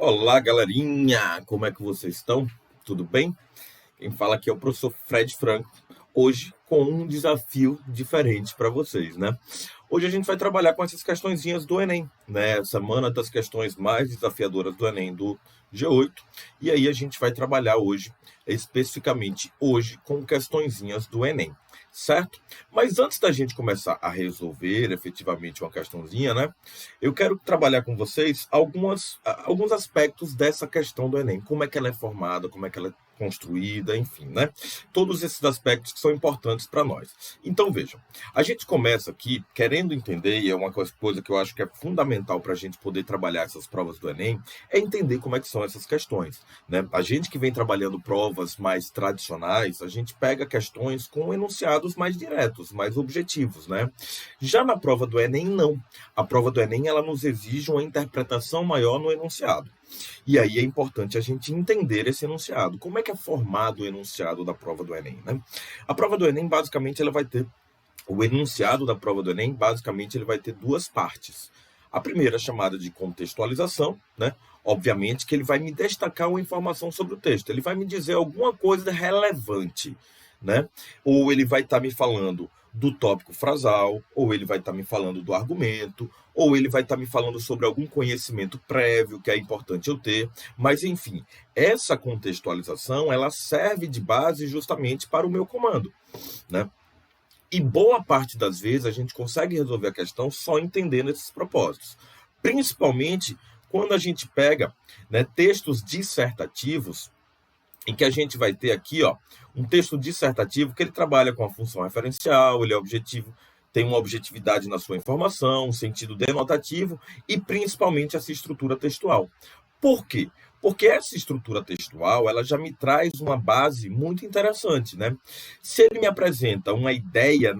Olá, galerinha! Como é que vocês estão? Tudo bem? Quem fala aqui é o professor Fred Franco, hoje com um desafio diferente para vocês, né? Hoje a gente vai trabalhar com essas questõezinhas do Enem, né? Semana das questões mais desafiadoras do Enem do G8, e aí a gente vai trabalhar hoje, especificamente hoje, com questõezinhas do Enem, certo? Mas antes da gente começar a resolver efetivamente uma questãozinha, né? Eu quero trabalhar com vocês alguns aspectos dessa questão do Enem, como é que ela é formada, como é que ela é construída, enfim, né? Todos esses aspectos que são importantes para nós. Então, vejam, a gente começa aqui querendo entender, e é uma coisa que eu acho que é fundamental para a gente poder trabalhar essas provas do Enem, é entender como é que são essas questões, né? A gente que vem trabalhando provas mais tradicionais, a gente pega questões com enunciados mais diretos, mais objetivos, né? Já na prova do Enem, não. A prova do Enem, ela nos exige uma interpretação maior no enunciado. E aí é importante a gente entender esse enunciado. Como é que é formado o enunciado da prova do Enem, né? A prova do Enem, basicamente, ela vai ter... O enunciado da prova do Enem, basicamente, ele vai ter duas partes. A primeira, chamada de contextualização, né? Obviamente que ele vai me destacar uma informação sobre o texto. Ele vai me dizer alguma coisa relevante, né? Ou ele vai estar me falando do tópico frasal, ou ele vai estar me falando do argumento, ou ele vai estar me falando sobre algum conhecimento prévio que é importante eu ter. Mas, enfim, essa contextualização, ela serve de base justamente para o meu comando, né? E boa parte das vezes a gente consegue resolver a questão só entendendo esses propósitos. Principalmente quando a gente pega, né, textos dissertativos, em que a gente vai ter aqui, ó, um texto dissertativo que ele trabalha com a função referencial, ele é objetivo, tem uma objetividade na sua informação, um sentido denotativo e principalmente essa estrutura textual. Por quê? Porque essa estrutura textual, ela já me traz uma base muito interessante, né? Se ele me apresenta uma ideia,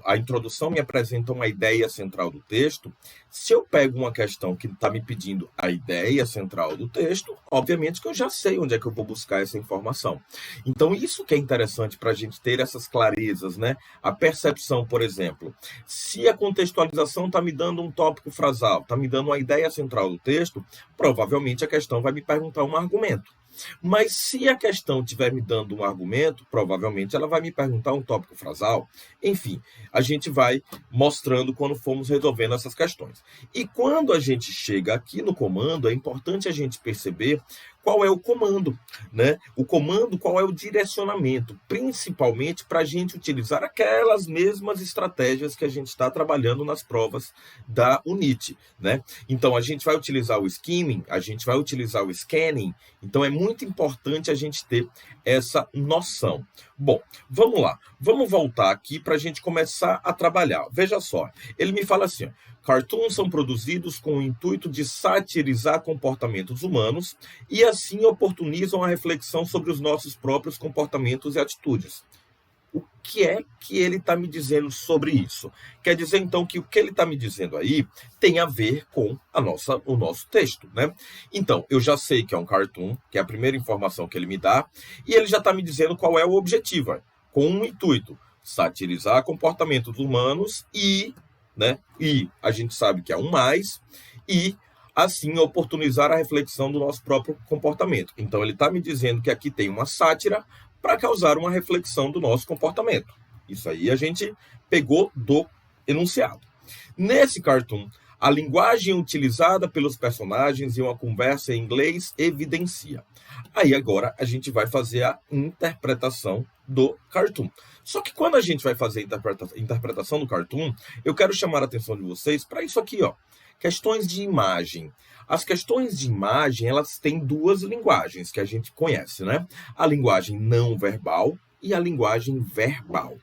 a introdução me apresenta uma ideia central do texto, se eu pego uma questão que está me pedindo a ideia central do texto, obviamente que eu já sei onde é que eu vou buscar essa informação. Então, isso que é interessante para a gente ter essas clarezas, né? A percepção, por exemplo, se a contextualização está me dando um tópico frasal, está me dando uma ideia central do texto, provavelmente a questão vai me perguntar um argumento. Mas se a questão estiver me dando um argumento, provavelmente ela vai me perguntar um tópico frasal. Enfim, a gente vai mostrando quando formos resolvendo essas questões. E quando a gente chega aqui no comando, é importante a gente perceber qual é o comando, né? O comando, qual é o direcionamento, principalmente para a gente utilizar aquelas mesmas estratégias que a gente está trabalhando nas provas da UNIT, né? Então, a gente vai utilizar o skimming, a gente vai utilizar o scanning, então é muito importante a gente ter essa noção. Bom, vamos lá, vamos voltar aqui para a gente começar a trabalhar. Veja só, ele me fala assim, ó, cartoons são produzidos com o intuito de satirizar comportamentos humanos e assim oportunizam a reflexão sobre os nossos próprios comportamentos e atitudes. O que é que ele está me dizendo sobre isso? Quer dizer, então, que o que ele está me dizendo aí tem a ver com o nosso texto, né? Então, eu já sei que é um cartoon, que é a primeira informação que ele me dá, e ele já está me dizendo qual é o objetivo, com um intuito, satirizar comportamentos humanos e, né? E a gente sabe que é um mais, e assim oportunizar a reflexão do nosso próprio comportamento. Então, ele está me dizendo que aqui tem uma sátira para causar uma reflexão do nosso comportamento. Isso aí a gente pegou do enunciado. Nesse cartoon, a linguagem utilizada pelos personagens em uma conversa em inglês evidencia. Aí agora a gente vai fazer a interpretação do cartoon. Só que quando a gente vai fazer a interpretação do cartoon, eu quero chamar a atenção de vocês para isso aqui, ó. Questões de imagem. As questões de imagem, elas têm duas linguagens que a gente conhece, né? A linguagem não verbal e a linguagem verbal.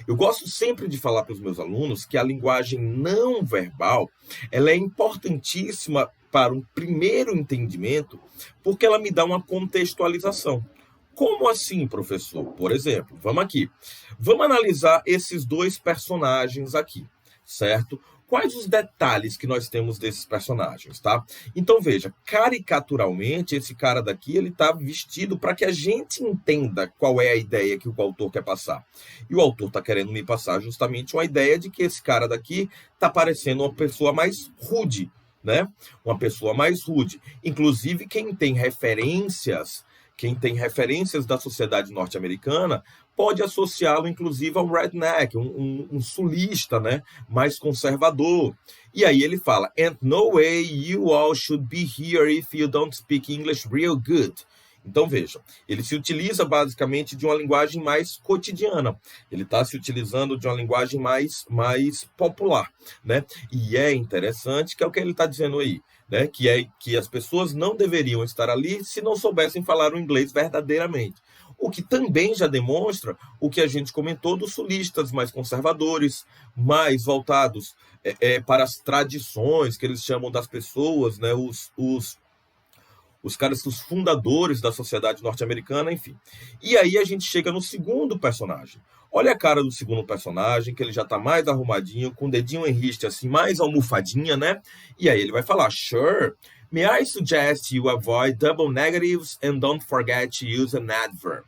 Eu gosto sempre de falar para os meus alunos que a linguagem não verbal, ela é importantíssima para um primeiro entendimento, porque ela me dá uma contextualização. Como assim, professor? Por exemplo, vamos aqui. Vamos analisar esses dois personagens aqui, certo? Quais os detalhes que nós temos desses personagens, tá? Então, veja, caricaturalmente, esse cara daqui, ele tá vestido para que a gente entenda qual é a ideia que o autor quer passar. E o autor tá querendo me passar justamente uma ideia de que esse cara daqui tá parecendo uma pessoa mais rude, né? Uma pessoa mais rude. Inclusive, quem tem referências da sociedade norte-americana pode associá-lo, inclusive, ao redneck, um sulista, né? Mais conservador. E aí ele fala, and no way you all should be here if you don't speak English real good. Então, veja, ele se utiliza basicamente de uma linguagem mais cotidiana. Ele está se utilizando de uma linguagem mais popular, né? E é interessante que é o que ele está dizendo aí, né? Que as pessoas não deveriam estar ali se não soubessem falar o inglês verdadeiramente. O que também já demonstra o que a gente comentou dos sulistas mais conservadores, mais voltados para as tradições que eles chamam das pessoas, né? Os caras, os fundadores da sociedade norte-americana, enfim. E aí a gente chega no segundo personagem. Olha a cara do segundo personagem, que ele já tá mais arrumadinho, com o dedinho em riste, assim, mais almofadinha, né? E aí ele vai falar, sure, may I suggest you avoid double negatives and don't forget to use an adverb.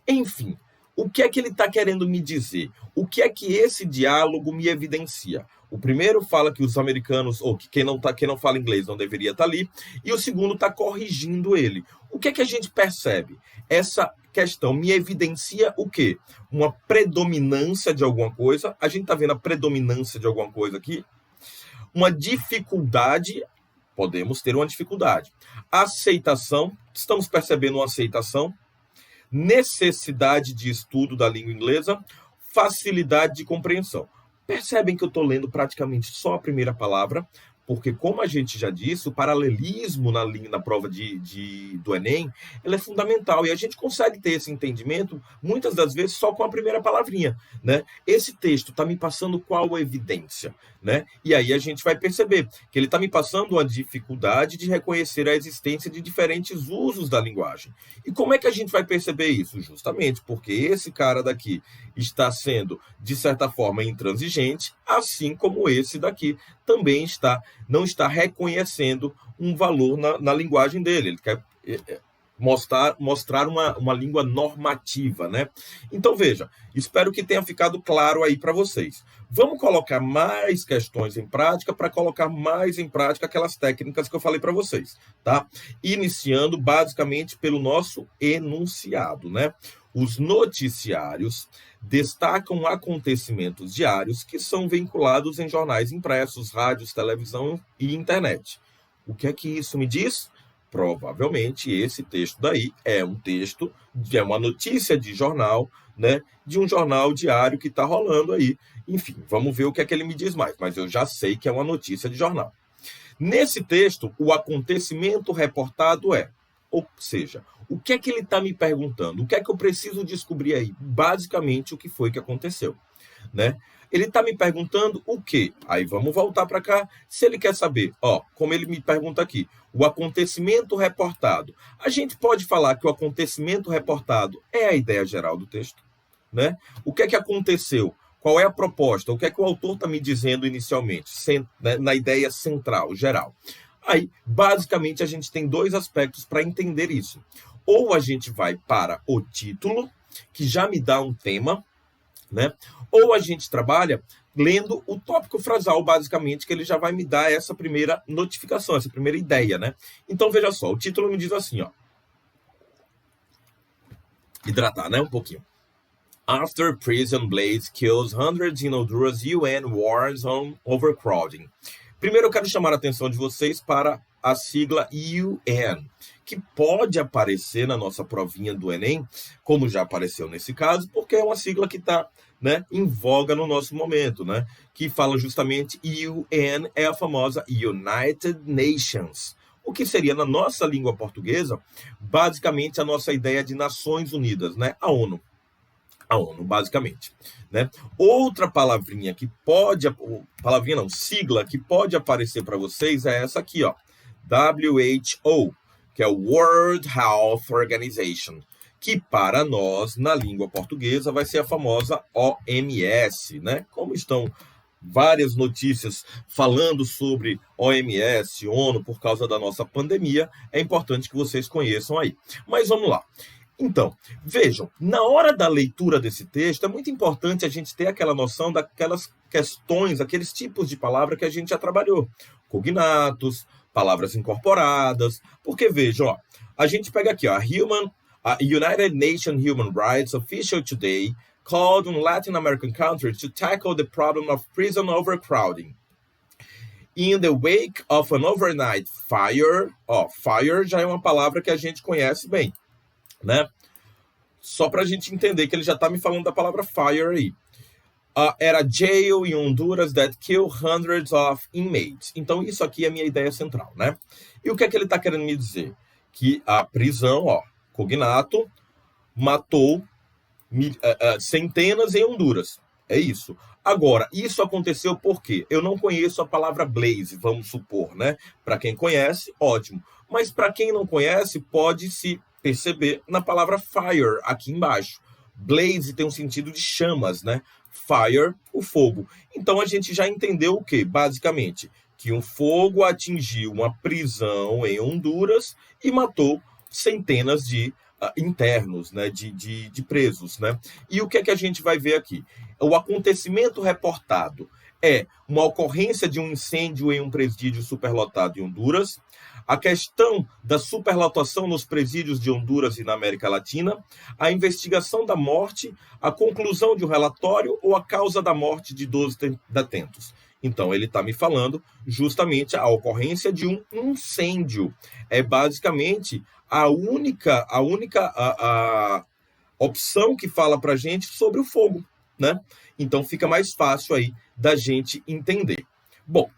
Enfim, o que é que ele está querendo me dizer? O que é que esse diálogo me evidencia? O primeiro fala que os americanos, ou que quem não fala inglês não deveria estar ali, e o segundo está corrigindo ele. O que é que a gente percebe? Essa questão me evidencia o quê? Uma predominância de alguma coisa. A gente está vendo a predominância de alguma coisa aqui. Uma dificuldade, podemos ter uma dificuldade. Aceitação, estamos percebendo uma aceitação. Necessidade de estudo da língua inglesa, facilidade de compreensão. Percebem que eu estou lendo praticamente só a primeira palavra, porque, como a gente já disse, o paralelismo na prova do Enem, ela é fundamental, e a gente consegue ter esse entendimento, muitas das vezes, só com a primeira palavrinha, né? Esse texto está me passando qual evidência, né? E aí a gente vai perceber que ele está me passando uma dificuldade de reconhecer a existência de diferentes usos da linguagem. E como é que a gente vai perceber isso? Justamente porque esse cara daqui está sendo, de certa forma, intransigente, assim como esse daqui também não está reconhecendo um valor na linguagem dele. Ele quer mostrar uma língua normativa, né? Então, veja, espero que tenha ficado claro aí para vocês. Vamos colocar mais questões em prática para colocar mais em prática aquelas técnicas que eu falei para vocês, tá? Iniciando basicamente pelo nosso enunciado, né? Os noticiários destacam acontecimentos diários que são vinculados em jornais impressos, rádios, televisão e internet. O que é que isso me diz? Provavelmente esse texto daí é uma notícia de jornal, né? De um jornal diário que está rolando aí. Enfim, vamos ver o que é que ele me diz mais, mas eu já sei que é uma notícia de jornal. Nesse texto, o acontecimento reportado ou seja, o que é que ele está me perguntando? O que é que eu preciso descobrir aí? Basicamente, o que foi que aconteceu, né? Ele está me perguntando o quê? Aí vamos voltar para cá. Se ele quer saber, como ele me pergunta aqui, o acontecimento reportado. A gente pode falar que o acontecimento reportado é a ideia geral do texto, né? O que é que aconteceu? Qual é a proposta? O que é que o autor está me dizendo inicialmente, na ideia central, geral? Aí, basicamente, a gente tem dois aspectos para entender isso. Ou a gente vai para o título, que já me dá um tema, né? Ou a gente trabalha lendo o tópico frasal, basicamente, que ele já vai me dar essa primeira notificação, essa primeira ideia, né? Então, veja só, o título me diz assim, hidratar, né? Um pouquinho. After prison blaze kills hundreds in Honduras, UN warns on overcrowding. Primeiro eu quero chamar a atenção de vocês para a sigla UN, que pode aparecer na nossa provinha do Enem, como já apareceu nesse caso, porque é uma sigla que está, né, em voga no nosso momento, né, que fala justamente UN é a famosa United Nations, o que seria, na nossa língua portuguesa, basicamente a nossa ideia de Nações Unidas, né, a ONU, basicamente, né? Outra palavrinha que pode, sigla que pode aparecer para vocês é essa aqui, WHO, que é o World Health Organization, que para nós, na língua portuguesa, vai ser a famosa OMS, né? Como estão várias notícias falando sobre OMS, ONU, por causa da nossa pandemia, é importante que vocês conheçam aí. Mas vamos lá. Então, vejam, na hora da leitura desse texto, é muito importante a gente ter aquela noção daquelas questões, aqueles tipos de palavra que a gente já trabalhou, cognatos, palavras incorporadas, porque veja, ó, a gente pega aqui, ó, a United Nations Human Rights Official today called on Latin American countries to tackle the problem of prison overcrowding. In the wake of an overnight fire, ó, fire já é uma palavra que a gente conhece bem, né? Só para a gente entender que ele já está me falando da palavra fire aí. Era jail in Honduras that killed hundreds of inmates. Então, isso aqui é a minha ideia central, né? E o que é que ele está querendo me dizer? Que a prisão, ó, cognato, matou centenas em Honduras. É isso. Agora, isso aconteceu por quê? Eu não conheço a palavra blaze, vamos supor, né? Para quem conhece, ótimo. Mas para quem não conhece, pode se perceber na palavra fire aqui embaixo. Blaze tem um sentido de chamas, né? Fire, o fogo. Então a gente já entendeu o quê? Basicamente, que um fogo atingiu uma prisão em Honduras e matou centenas de internos, né? de presos, né? E o que é que a gente vai ver aqui? O acontecimento reportado é uma ocorrência de um incêndio em um presídio superlotado em Honduras, a questão da superlotação nos presídios de Honduras e na América Latina, a investigação da morte, a conclusão de um relatório ou a causa da morte de 12 detentos. Então, ele está me falando justamente a ocorrência de um incêndio. É basicamente a única opção que fala para a gente sobre o fogo, né? Então, fica mais fácil aí da gente entender. Bom,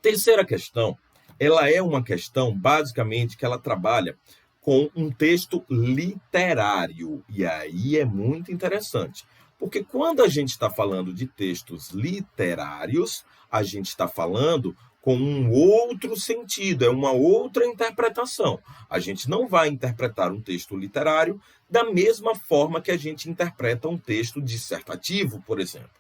terceira questão, ela é uma questão, basicamente, que ela trabalha com um texto literário. E aí é muito interessante. Porque quando a gente está falando de textos literários, a gente está falando com um outro sentido, é uma outra interpretação. A gente não vai interpretar um texto literário da mesma forma que a gente interpreta um texto dissertativo, por exemplo.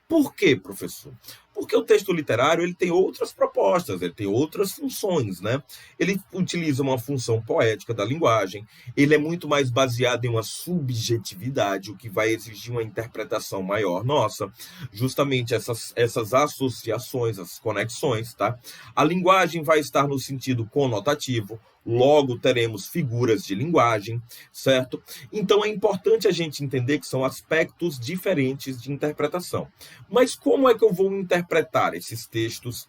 Por quê, professor? Porque o texto literário ele tem outras propostas, ele tem outras funções, né? Ele utiliza uma função poética da linguagem, ele é muito mais baseado em uma subjetividade, o que vai exigir uma interpretação maior nossa, justamente essas associações, as conexões, tá? A linguagem vai estar no sentido conotativo, logo teremos figuras de linguagem, certo? Então é importante a gente entender que são aspectos diferentes de interpretação. Mas como é que eu vou interpretar esses textos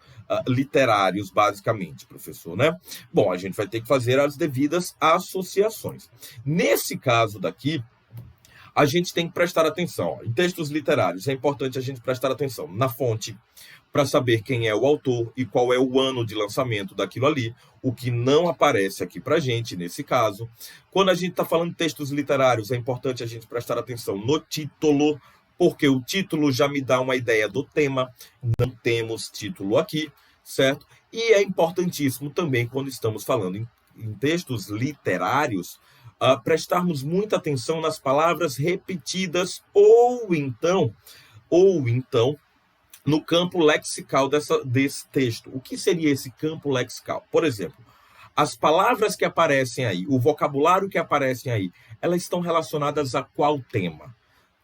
literários, basicamente, professor, né? Bom, a gente vai ter que fazer as devidas associações. Nesse caso daqui, a gente tem que prestar atenção. Ó, em textos literários, é importante a gente prestar atenção na fonte, para saber quem é o autor e qual é o ano de lançamento daquilo ali, o que não aparece aqui para a gente, nesse caso. Quando a gente está falando de textos literários, é importante a gente prestar atenção no título, porque o título já me dá uma ideia do tema, não temos título aqui, certo? E é importantíssimo também, quando estamos falando em textos literários, prestarmos muita atenção nas palavras repetidas ou então, no campo lexical desse texto. O que seria esse campo lexical? Por exemplo, as palavras que aparecem aí, o vocabulário que aparecem aí, elas estão relacionadas a qual tema?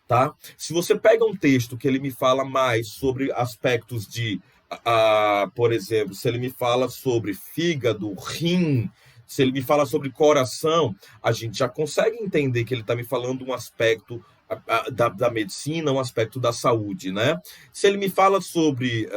Tá? Se você pega um texto que ele me fala mais sobre aspectos de, por exemplo, se ele me fala sobre fígado, rim, se ele me fala sobre coração, a gente já consegue entender que ele está me falando um aspecto da medicina, um aspecto da saúde, né? Se ele me fala sobre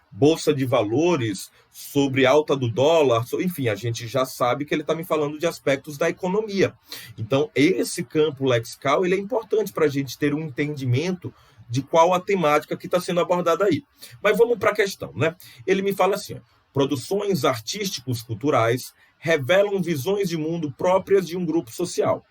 bolsa de valores, sobre alta do dólar, enfim, a gente já sabe que ele está me falando de aspectos da economia. Então, esse campo lexical ele é importante para a gente ter um entendimento de qual a temática que está sendo abordada aí. Mas vamos para a questão, né? Ele me fala assim, ó, produções artísticos culturais revelam visões de mundo próprias de um grupo social.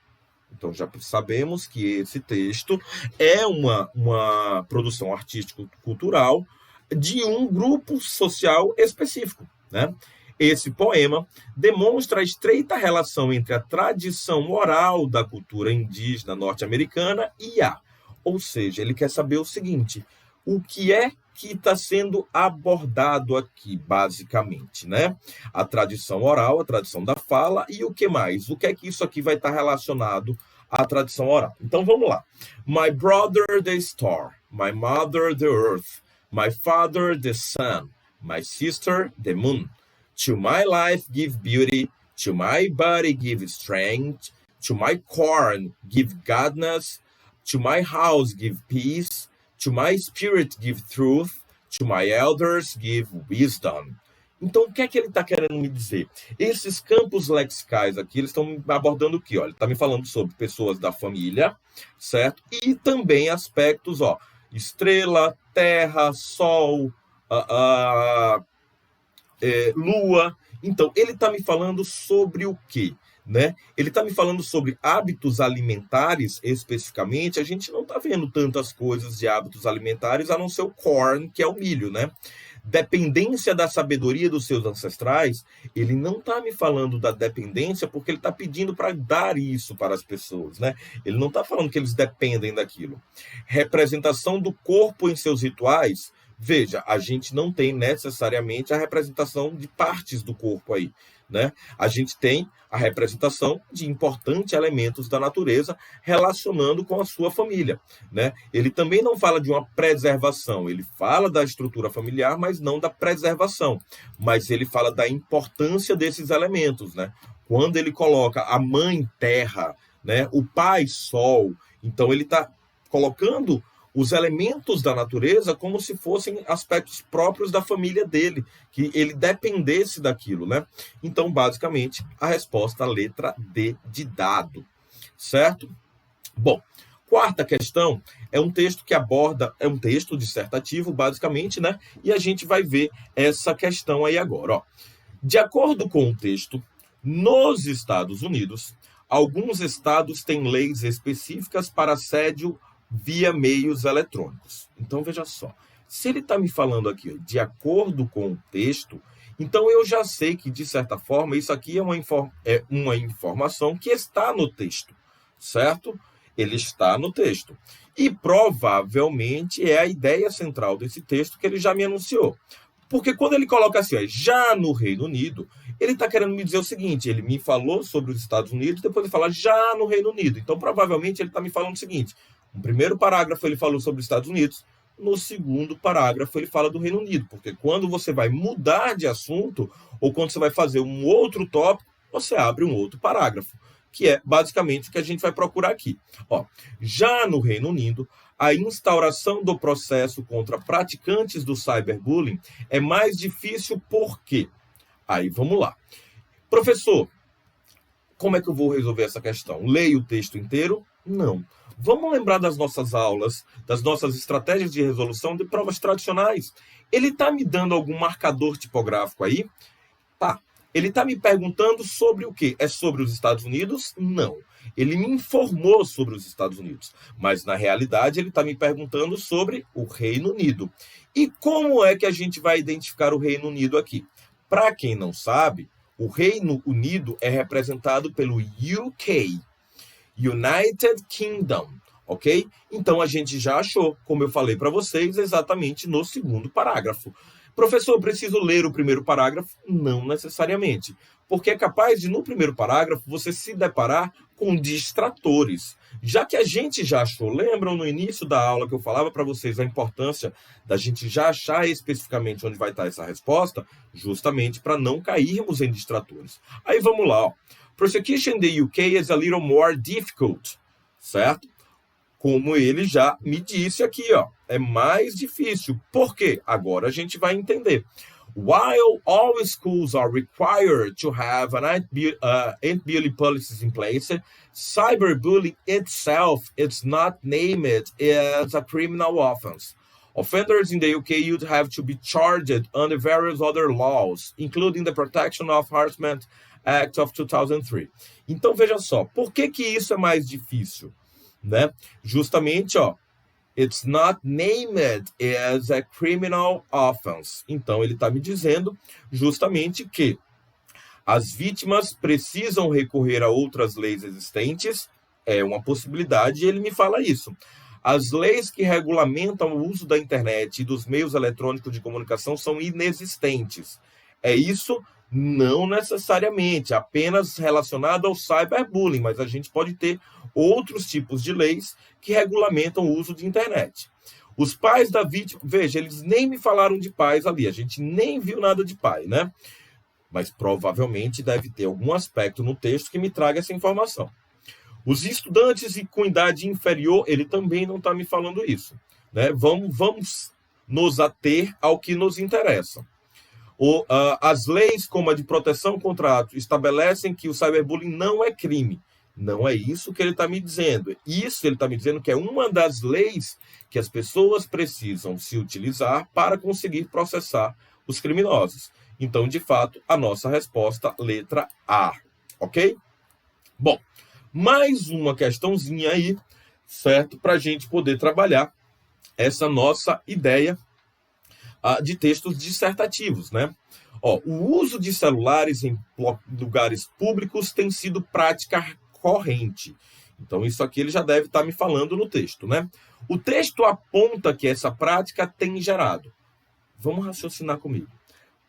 Então, já sabemos que esse texto é uma produção artístico-cultural de um grupo social específico, né? Esse poema demonstra a estreita relação entre a tradição oral da cultura indígena norte-americana e ou seja, ele quer saber o seguinte, o que é que está sendo abordado aqui, basicamente, né? A tradição oral, a tradição da fala e o que mais? O que é que isso aqui vai estar relacionado à tradição oral? Então, vamos lá. My brother, the star. My mother, the earth. My father, the sun. My sister, the moon. To my life give beauty, to my body give strength, to my corn give godness, to my house give peace, to my spirit give truth, to my elders give wisdom. Então, o que é que ele está querendo me dizer? Esses campos lexicais aqui, eles estão abordando o quê? Ó, ele está me falando sobre pessoas da família, certo? E também aspectos, ó, estrela, terra, sol, lua. Então, ele está me falando sobre o quê? Né? Ele está me falando sobre hábitos alimentares, especificamente. A gente não está vendo tantas coisas de hábitos alimentares, a não ser o corn, que é o milho, né? Dependência da sabedoria dos seus ancestrais, ele não está me falando da dependência porque ele está pedindo para dar isso para as pessoas, né? Ele não está falando que eles dependem daquilo. Representação do corpo em seus rituais. Veja, a gente não tem necessariamente a representação de partes do corpo aí, né? A gente tem a representação de importantes elementos da natureza relacionando com a sua família, né? Ele também não fala de uma preservação, ele fala da estrutura familiar, mas não da preservação. Mas ele fala da importância desses elementos, né? Quando ele coloca a mãe terra, né? O pai sol, então ele está colocando os elementos da natureza como se fossem aspectos próprios da família dele, que ele dependesse daquilo, né? Então, basicamente, a resposta, a letra D de dado, certo? Bom, quarta questão é um texto que aborda, é um texto dissertativo, basicamente, né? E a gente vai ver essa questão aí agora, ó. De acordo com o texto, nos Estados Unidos, alguns estados têm leis específicas para assédio via meios eletrônicos. Então, veja só. Se ele está me falando aqui, de acordo com o texto, então eu já sei que, de certa forma, isso aqui é uma informação que está no texto, certo? Ele está no texto. E, provavelmente, é a ideia central desse texto que ele já me anunciou. Porque quando ele coloca assim, ó, já no Reino Unido, ele está querendo me dizer o seguinte, ele me falou sobre os Estados Unidos, depois ele fala já no Reino Unido. Então, provavelmente, ele está me falando o seguinte, no primeiro parágrafo ele falou sobre os Estados Unidos, no segundo parágrafo ele fala do Reino Unido, porque quando você vai mudar de assunto, ou quando você vai fazer um outro tópico, você abre um outro parágrafo, que é basicamente o que a gente vai procurar aqui. Ó, já no Reino Unido, a instauração do processo contra praticantes do cyberbullying é mais difícil por quê? Aí vamos lá. Professor, como é que eu vou resolver essa questão? Leio o texto inteiro? Não. Vamos lembrar das nossas aulas, das nossas estratégias de resolução de provas tradicionais. Ele está me dando algum marcador tipográfico aí? Tá. Ele está me perguntando sobre o quê? É sobre os Estados Unidos? Não. Ele me informou sobre os Estados Unidos, mas na realidade ele está me perguntando sobre o Reino Unido. E como é que a gente vai identificar o Reino Unido aqui? Para quem não sabe, o Reino Unido é representado pelo UK, United Kingdom, ok? Então a gente já achou, como eu falei para vocês, exatamente no segundo parágrafo. Professor, eu preciso ler o primeiro parágrafo? Não necessariamente, porque é capaz de, no primeiro parágrafo, você se deparar com distratores. Já que a gente já achou, lembram no início da aula que eu falava para vocês a importância da gente já achar especificamente onde vai estar essa resposta, justamente para não cairmos em distratores. Aí vamos lá, ó. Prosecution in the UK is a little more difficult, certo? Como ele já me disse aqui, ó, é mais difícil. Por quê? Agora a gente vai entender. While all schools are required to have an anti-bullying policies in place, cyberbullying itself is not named as a criminal offense. Offenders in the UK would have to be charged under various other laws, including the Protection of Harassment Act of 2003. Então, veja só, por que isso é mais difícil? Né? Justamente, ó, it's not named as a criminal offense. Então, ele está me dizendo justamente que as vítimas precisam recorrer a outras leis existentes, é uma possibilidade, e ele me fala isso. As leis que regulamentam o uso da internet e dos meios eletrônicos de comunicação são inexistentes. É isso? Não necessariamente, apenas relacionado ao cyberbullying, mas a gente pode ter outros tipos de leis que regulamentam o uso de internet. Os pais da vítima, veja, eles nem me falaram de pais ali, a gente nem viu nada de pai, né? Mas provavelmente deve ter algum aspecto no texto que me traga essa informação. Os estudantes com idade inferior, ele também não está me falando isso, né? Vamos nos ater ao que nos interessa. As leis, como a de proteção contra ato, estabelecem que o cyberbullying não é crime. Não é isso que ele está me dizendo. Isso ele está me dizendo que é uma das leis que as pessoas precisam se utilizar para conseguir processar os criminosos. Então, de fato, a nossa resposta, letra A. Ok? Bom, mais uma questãozinha aí, certo? Para a gente poder trabalhar essa nossa ideia de textos dissertativos, né? O uso de celulares em lugares públicos tem sido prática corrente. Então, isso aqui ele já deve estar me falando no texto, né? O texto aponta que essa prática tem gerado. Vamos raciocinar comigo.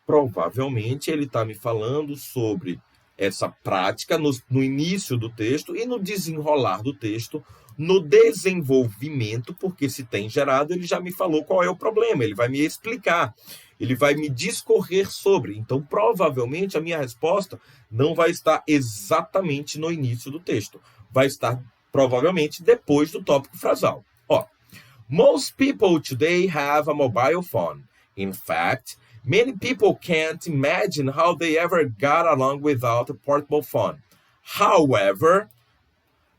Provavelmente ele está me falando sobre essa prática no início do texto e no desenrolar do texto, no desenvolvimento, porque se tem gerado, ele já me falou qual é o problema, ele vai me explicar, ele vai me discorrer sobre. Então, provavelmente, a minha resposta não vai estar exatamente no início do texto, vai estar provavelmente depois do tópico frasal. Most people today have a mobile phone. In fact, many people can't imagine how they ever got along without a portable phone. However,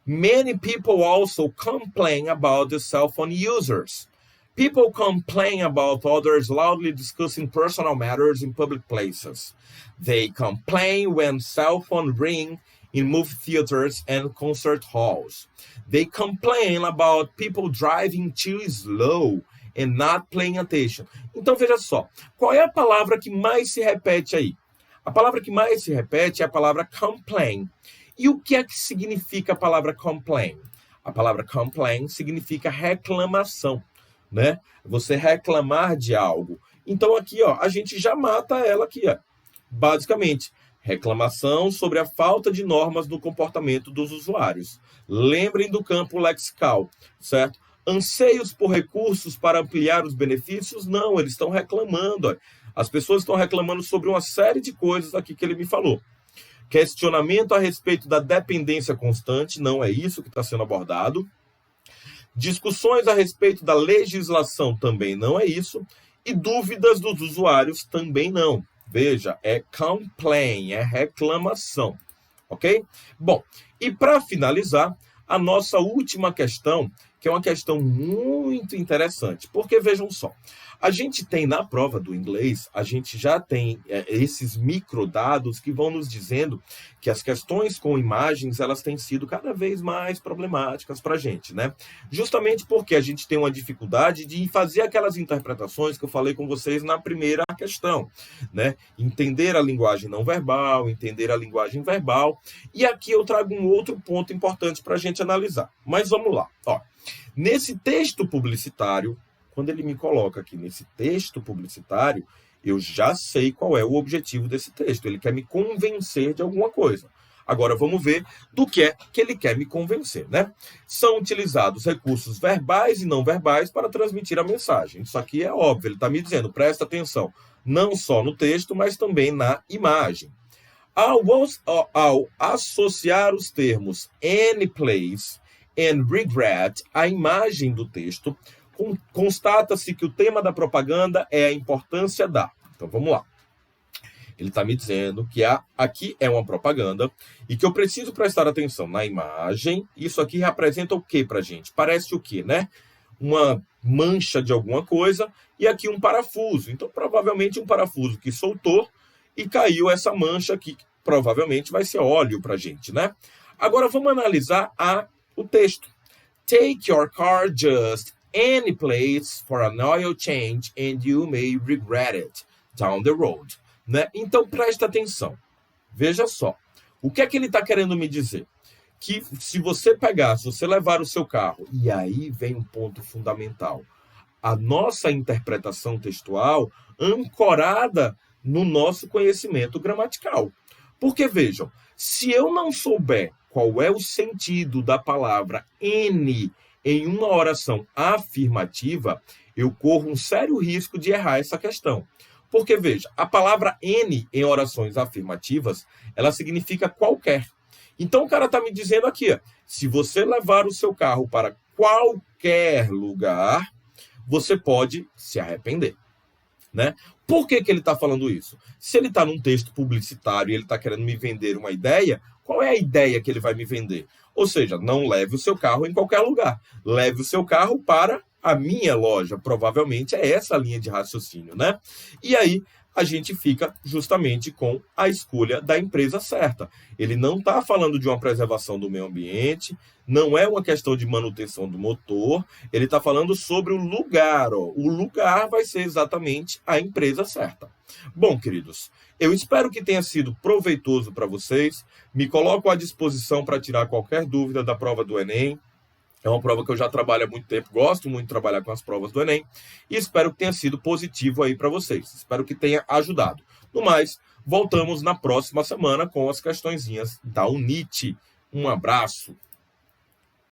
many people also complain about the cell phone users. People complain about others loudly discussing personal matters in public places. They complain when cell phones ring in movie theaters and concert halls. They complain about people driving too slow and not paying attention. Então, veja só, qual é a palavra que mais se repete aí? A palavra que mais se repete é a palavra complain. E o que é que significa a palavra complain? A palavra complain significa reclamação, né? Você reclamar de algo. Então, aqui, a gente já mata ela aqui, basicamente. Reclamação sobre a falta de normas no comportamento dos usuários. Lembrem do campo lexical, certo? Anseios por recursos para ampliar os benefícios? Não, eles estão reclamando. As pessoas estão reclamando sobre uma série de coisas aqui que ele me falou. Questionamento a respeito da dependência constante, não é isso que está sendo abordado. Discussões a respeito da legislação, também não é isso. E dúvidas dos usuários, também não. Veja, é complain, é reclamação, ok? Bom, e para finalizar, a nossa última questão, que é uma questão muito interessante, porque vejam só, a gente tem na prova do inglês, a gente já tem esses microdados que vão nos dizendo que as questões com imagens, elas têm sido cada vez mais problemáticas para a gente, né? Justamente porque a gente tem uma dificuldade de fazer aquelas interpretações que eu falei com vocês na primeira questão, né? Entender a linguagem não verbal, entender a linguagem verbal, e aqui eu trago um outro ponto importante para a gente analisar. Mas vamos lá, nesse texto publicitário, quando ele me coloca aqui nesse texto publicitário, eu já sei qual é o objetivo desse texto. Ele quer me convencer de alguma coisa. Agora vamos ver do que é que ele quer me convencer, né? São utilizados recursos verbais e não verbais para transmitir a mensagem. Isso aqui é óbvio, ele está me dizendo, presta atenção, não só no texto, mas também na imagem. Ao associar os termos any place and regret à imagem do texto, constata-se que o tema da propaganda é a importância da. Então, vamos lá. Ele está me dizendo que aqui é uma propaganda e que eu preciso prestar atenção na imagem. Isso aqui representa o que para a gente? Parece o quê, né? Uma mancha de alguma coisa e aqui um parafuso. Então, provavelmente um parafuso que soltou e caiu essa mancha aqui, que provavelmente vai ser óleo para a gente, né? Agora, vamos analisar o texto. Take your car just any place for an oil change and you may regret it down the road. Né? Então, presta atenção. Veja só. O que é que ele está querendo me dizer? Que se você levar o seu carro, e aí vem um ponto fundamental, a nossa interpretação textual ancorada no nosso conhecimento gramatical. Porque, vejam, se eu não souber qual é o sentido da palavra any em uma oração afirmativa, eu corro um sério risco de errar essa questão. Porque, veja, a palavra N em orações afirmativas, ela significa qualquer. Então, o cara está me dizendo aqui, ó, se você levar o seu carro para qualquer lugar, você pode se arrepender. Né? Por que ele está falando isso? Se ele está num texto publicitário e ele está querendo me vender uma ideia, qual é a ideia que ele vai me vender? Ou seja, não leve o seu carro em qualquer lugar. Leve o seu carro para a minha loja. Provavelmente é essa a linha de raciocínio, né? E aí a gente fica justamente com a escolha da empresa certa. Ele não está falando de uma preservação do meio ambiente, não é uma questão de manutenção do motor, ele está falando sobre o lugar. Ó. O lugar vai ser exatamente a empresa certa. Bom, queridos, eu espero que tenha sido proveitoso para vocês. Me coloco à disposição para tirar qualquer dúvida da prova do Enem. É uma prova que eu já trabalho há muito tempo, gosto muito de trabalhar com as provas do Enem e espero que tenha sido positivo aí para vocês. Espero que tenha ajudado. No mais, voltamos na próxima semana com as questõezinhas da UNIT. Um abraço.